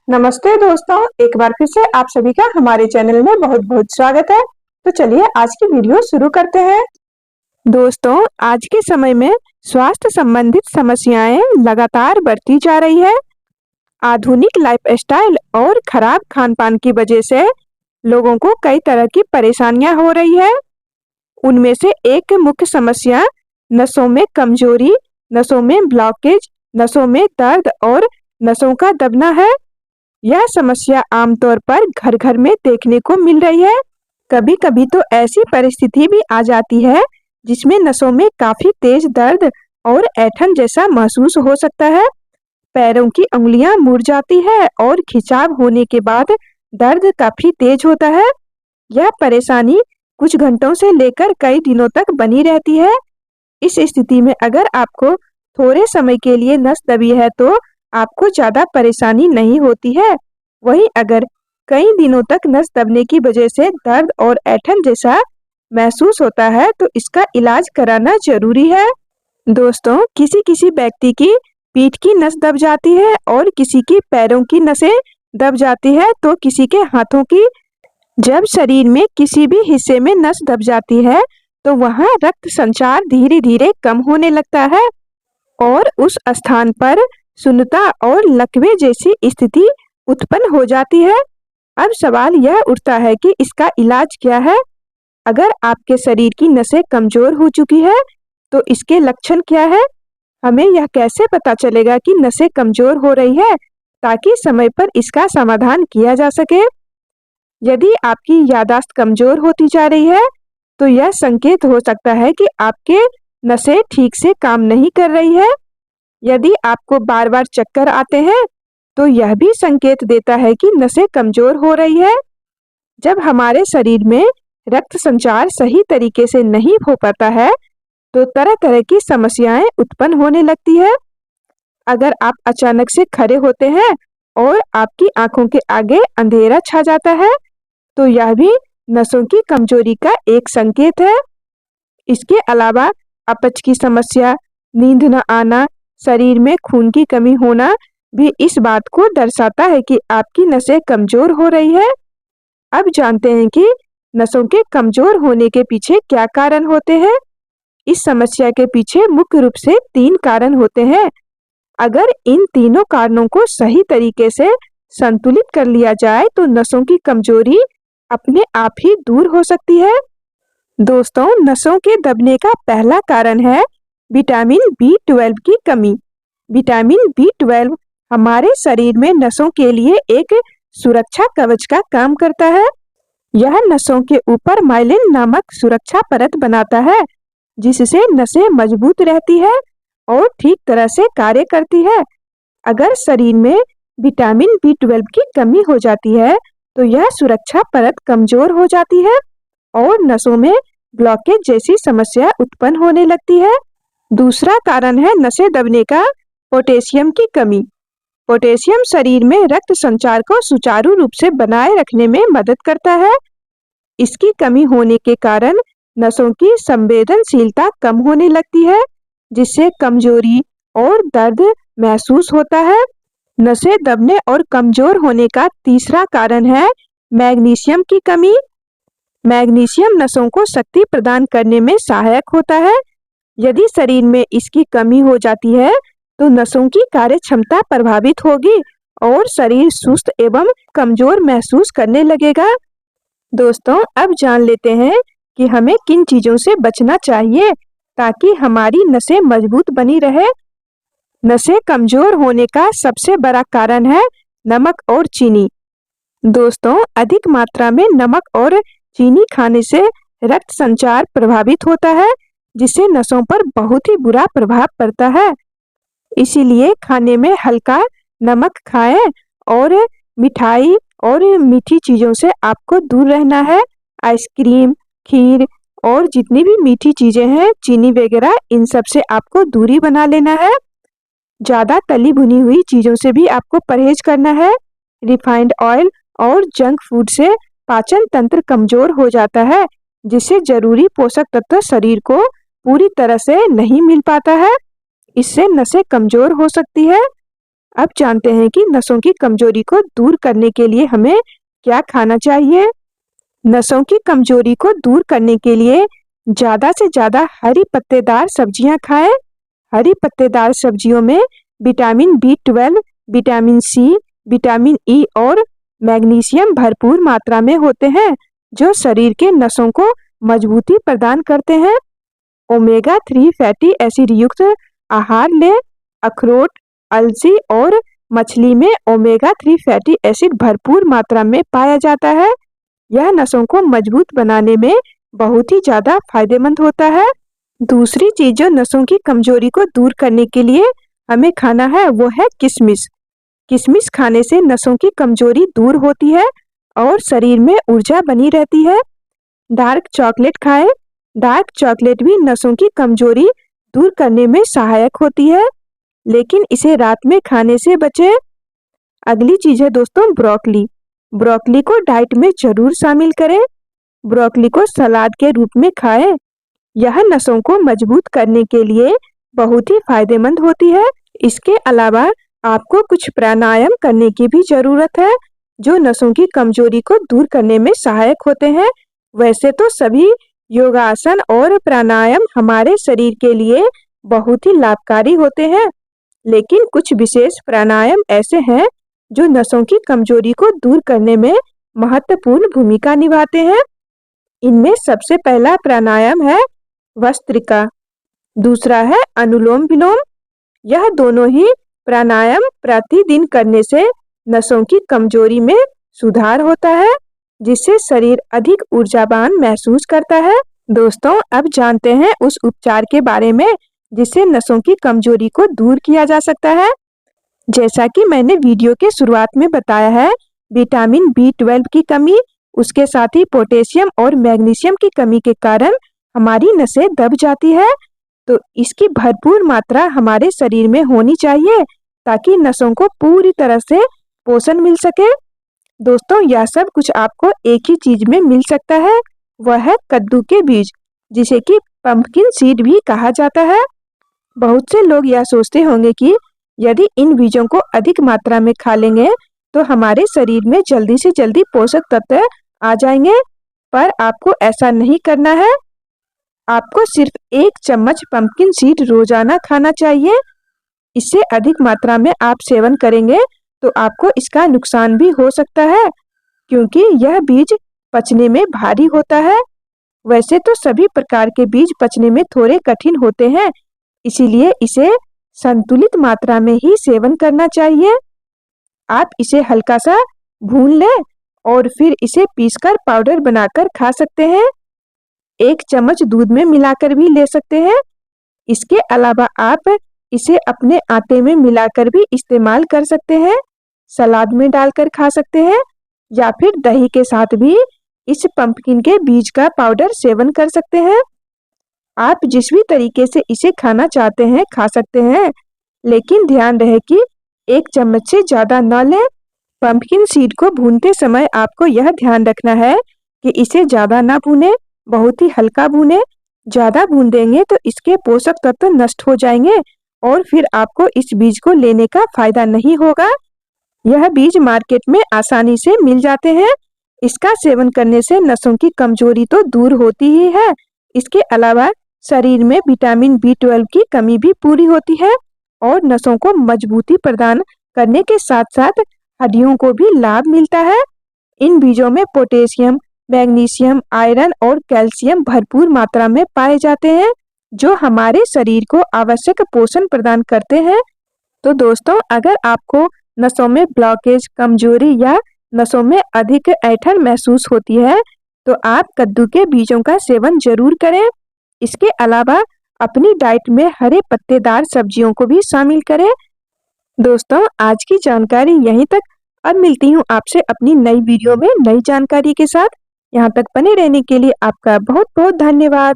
नमस्ते दोस्तों, एक बार फिर से आप सभी का हमारे चैनल में बहुत बहुत स्वागत है। तो चलिए आज की वीडियो शुरू करते हैं। दोस्तों, आज के समय में स्वास्थ्य संबंधित समस्याएं लगातार बढ़ती जा रही है। आधुनिक लाइफस्टाइल और खराब खान पान की वजह से लोगों को कई तरह की परेशानियां हो रही है। उनमें से एक मुख्य समस्या नसों में कमजोरी, नसों में ब्लॉकेज, नसों में दर्द और नसों का दबना है। यह समस्या आमतौर पर घर घर में देखने को मिल रही है। कभी कभी तो ऐसी परिस्थिति भी आ जाती है जिसमें नसों में काफी तेज दर्द और ऐंठन जैसा महसूस हो सकता है। पैरों की उंगलियां मुड़ जाती है और खिंचाव होने के बाद दर्द काफी तेज होता है। यह परेशानी कुछ घंटों से लेकर कई दिनों तक बनी रहती है। इस स्थिति में अगर आपको थोड़े समय के लिए नस दबी है तो आपको ज्यादा परेशानी नहीं होती है। वहीं अगर कई दिनों तक नस दबने की वजह से दर्द और ऐंठन जैसा महसूस होता है तो इसका इलाज कराना जरूरी है। दोस्तों, किसी किसी व्यक्ति की पीठ की नस दब जाती है और किसी की पैरों की नसें दब जाती है तो किसी के हाथों की। जब शरीर में किसी भी हिस्से में नस दब जाती है तो वहां रक्त संचार धीरे धीरे कम होने लगता है और उस स्थान पर शून्यता और लकवे जैसी स्थिति उत्पन्न हो जाती है। अब सवाल यह उठता है कि इसका इलाज क्या है। अगर आपके शरीर की नसें कमजोर हो चुकी है तो इसके लक्षण क्या है। हमें यह कैसे पता चलेगा कि नसें कमजोर हो रही है ताकि समय पर इसका समाधान किया जा सके। यदि आपकी याददाश्त कमजोर होती जा रही है तो यह संकेत हो सकता है कि आपके नसें ठीक से काम नहीं कर रही है। यदि आपको बार बार चक्कर आते हैं तो यह भी संकेत देता है कि नसें कमजोर हो रही है। जब हमारे शरीर में रक्त संचार सही तरीके से नहीं हो पाता है तो तरह तरह की समस्याएं उत्पन्न होने लगती है। अगर आप अचानक से खड़े होते हैं और आपकी आंखों के आगे अंधेरा छा जाता है तो यह भी नसों की कमजोरी का एक संकेत है। इसके अलावा अपच की समस्या, नींद न आना, शरीर में खून की कमी होना भी इस बात को दर्शाता है कि आपकी नसें कमजोर हो रही है। अब जानते हैं कि नसों के कमजोर होने के पीछे क्या कारण होते हैं। इस समस्या के पीछे मुख्य रूप से 3 कारण होते हैं। अगर इन तीनों कारणों को सही तरीके से संतुलित कर लिया जाए तो नसों की कमजोरी अपने आप ही दूर हो सकती है। दोस्तों, नसों के दबने का पहला कारण है विटामिन बी 12 की कमी। विटामिन बी 12 हमारे शरीर में नसों के लिए एक सुरक्षा कवच का काम करता है। यह नसों के ऊपर माइलिन नामक सुरक्षा परत बनाता है जिससे नसें मजबूत रहती है और ठीक तरह से कार्य करती है। अगर शरीर में विटामिन बी 12 की कमी हो जाती है तो यह सुरक्षा परत कमजोर हो जाती है और नसों में ब्लॉकेज जैसी समस्या उत्पन्न होने लगती है। दूसरा कारण है नसें दबने का पोटेशियम की कमी। पोटेशियम शरीर में रक्त संचार को सुचारू रूप से बनाए रखने में मदद करता है। इसकी कमी होने के कारण नसों की संवेदनशीलता कम होने लगती है जिससे कमजोरी और दर्द महसूस होता है। नसें दबने और कमजोर होने का तीसरा कारण है मैग्नीशियम की कमी। मैग्नीशियम नसों को शक्ति प्रदान करने में सहायक होता है। यदि शरीर में इसकी कमी हो जाती है तो नसों की कार्य क्षमता प्रभावित होगी और शरीर सुस्त एवं कमजोर महसूस करने लगेगा। दोस्तों, अब जान लेते हैं कि हमें किन चीजों से बचना चाहिए ताकि हमारी नसें मजबूत बनी रहे। नसें कमजोर होने का सबसे बड़ा कारण है नमक और चीनी। दोस्तों, अधिक मात्रा में नमक और चीनी खाने से रक्त संचार प्रभावित होता है जिससे नसों पर बहुत ही बुरा प्रभाव पड़ता है। इसीलिए खाने में हल्का नमक खाएं और मिठाई और मीठी चीजों से आपको दूर रहना है। आइसक्रीम, खीर और जितनी भी मीठी चीजें हैं, चीनी वगैरह, इन सब से आपको दूरी बना लेना है। ज्यादा तली भुनी हुई चीजों से भी आपको परहेज करना है। रिफाइंड ऑयल और जंक फूड से पाचन तंत्र कमजोर हो जाता है जिससे जरूरी पोषक तत्व शरीर को पूरी तरह से नहीं मिल पाता है। इससे नसें कमजोर हो सकती है। अब जानते हैं कि नसों की कमजोरी को दूर करने के लिए हमें क्या खाना चाहिए। नसों की कमजोरी को दूर करने के लिए ज्यादा से ज्यादा हरी पत्तेदार सब्जियां खाएं। हरी पत्तेदार सब्जियों में vitamin B12, vitamin C, vitamin E और मैग्नीशियम भरपूर मात्रा में होते हैं, जो शरीर के नसों को मजबूती प्रदान करते हैं। ओमेगा 3 फैटी एसिड युक्त आहार लें। अखरोट, अलसी और मछली में ओमेगा 3 फैटी एसिड भरपूर मात्रा में पाया जाता है। यह नसों को मजबूत बनाने में बहुत ही ज्यादा फायदेमंद होता है। दूसरी चीज जो नसों की कमजोरी को दूर करने के लिए हमें खाना है वो है किशमिश। किशमिश खाने से नसों की कमजोरी दूर होती है और शरीर में ऊर्जा बनी रहती है। डार्क चॉकलेट खाएं। डार्क चॉकलेट भी नसों की कमजोरी दूर करने में सहायक होती है, लेकिन इसे रात में खाने से बचें। अगली चीज है दोस्तों ब्रोकली। ब्रोकली को डाइट में जरूर शामिल करें। ब्रोकली को सलाद के रूप में खाएं। यह नसों को मजबूत करने के लिए बहुत ही फायदेमंद होती है। इसके अलावा आपको कुछ प्राणायाम करने की भी जरूरत है, जो नसों की कमजोरी को दूर करने में सहायक होते हैं। वैसे तो सभी योगासन और प्राणायाम हमारे शरीर के लिए बहुत ही लाभकारी होते हैं, लेकिन कुछ विशेष प्राणायाम ऐसे हैं जो नसों की कमजोरी को दूर करने में महत्वपूर्ण भूमिका निभाते हैं। इनमें सबसे पहला प्राणायाम है भस्त्रिका, दूसरा है अनुलोम विलोम। यह दोनों ही प्राणायाम प्रतिदिन करने से नसों की कमजोरी में सुधार होता है, जिससे शरीर अधिक ऊर्जावान महसूस करता है। दोस्तों, अब जानते हैं उस उपचार के बारे में जिससे नसों की कमजोरी को दूर किया जा सकता है। जैसा कि मैंने वीडियो के शुरुआत में बताया है, विटामिन B12 की कमी, उसके साथ ही पोटेशियम और मैग्नीशियम की कमी के कारण हमारी नसें दब जाती है। तो इसकी भरपूर मात्रा हमारे शरीर में होनी चाहिए ताकि नसों को पूरी तरह से पोषण मिल सके। दोस्तों, यह सब कुछ आपको एक ही चीज में मिल सकता है, वह है कद्दू के बीज, जिसे कि पंपकिन सीड भी कहा जाता है। बहुत से लोग यह सोचते होंगे कि यदि इन बीजों को अधिक मात्रा में खा लेंगे तो हमारे शरीर में जल्दी से जल्दी पोषक तत्व आ जाएंगे, पर आपको ऐसा नहीं करना है। आपको सिर्फ 1 चम्मच पंपकिन सीड रोजाना खाना चाहिए। इससे अधिक मात्रा में आप सेवन करेंगे तो आपको इसका नुकसान भी हो सकता है, क्योंकि यह बीज पचने में भारी होता है। वैसे तो सभी प्रकार के बीज पचने में थोड़े कठिन होते हैं, इसीलिए इसे संतुलित मात्रा में ही सेवन करना चाहिए। आप इसे हल्का सा भून लें और फिर इसे पीसकर पाउडर बनाकर खा सकते हैं। 1 चम्मच दूध में मिलाकर भी ले सकते हैं। इसके अलावा आप इसे अपने आटे में मिलाकर भी इस्तेमाल कर सकते हैं, सलाद में डालकर खा सकते हैं, या फिर दही के साथ भी इस पंपकिन के बीज का पाउडर सेवन कर सकते हैं। आप जिस भी तरीके से इसे खाना चाहते हैं खा सकते हैं, लेकिन ध्यान रहे कि 1 चम्मच से ज्यादा न लें। पंपकिन सीड को भूनते समय आपको यह ध्यान रखना है कि इसे ज्यादा ना भूने, बहुत ही हल्का भूने। ज्यादा भून देंगे तो इसके पोषक तत्व नष्ट हो जाएंगे और फिर आपको इस बीज को लेने का फायदा नहीं होगा। यह बीज मार्केट में आसानी से मिल जाते हैं। इसका सेवन करने से नसों की कमजोरी तो दूर होती ही है, इसके अलावा शरीर में विटामिन B12 की कमी भी पूरी होती है और नसों को मजबूती प्रदान करने के साथ साथ हड्डियों को भी लाभ मिलता है। इन बीजों में पोटेशियम, मैग्नीशियम, आयरन और कैल्शियम भरपूर मात्रा में पाए जाते हैं, जो हमारे शरीर को आवश्यक पोषण प्रदान करते हैं। तो दोस्तों, अगर आपको नसों में ब्लॉकेज, कमजोरी या नसों में अधिक ऐंठन महसूस होती है तो आप कद्दू के बीजों का सेवन जरूर करें। इसके अलावा अपनी डाइट में हरे पत्तेदार सब्जियों को भी शामिल करें। दोस्तों, आज की जानकारी यहीं तक। अब मिलती हूँ आपसे अपनी नई वीडियो में नई जानकारी के साथ। यहाँ तक बने रहने के लिए आपका बहुत बहुत धन्यवाद।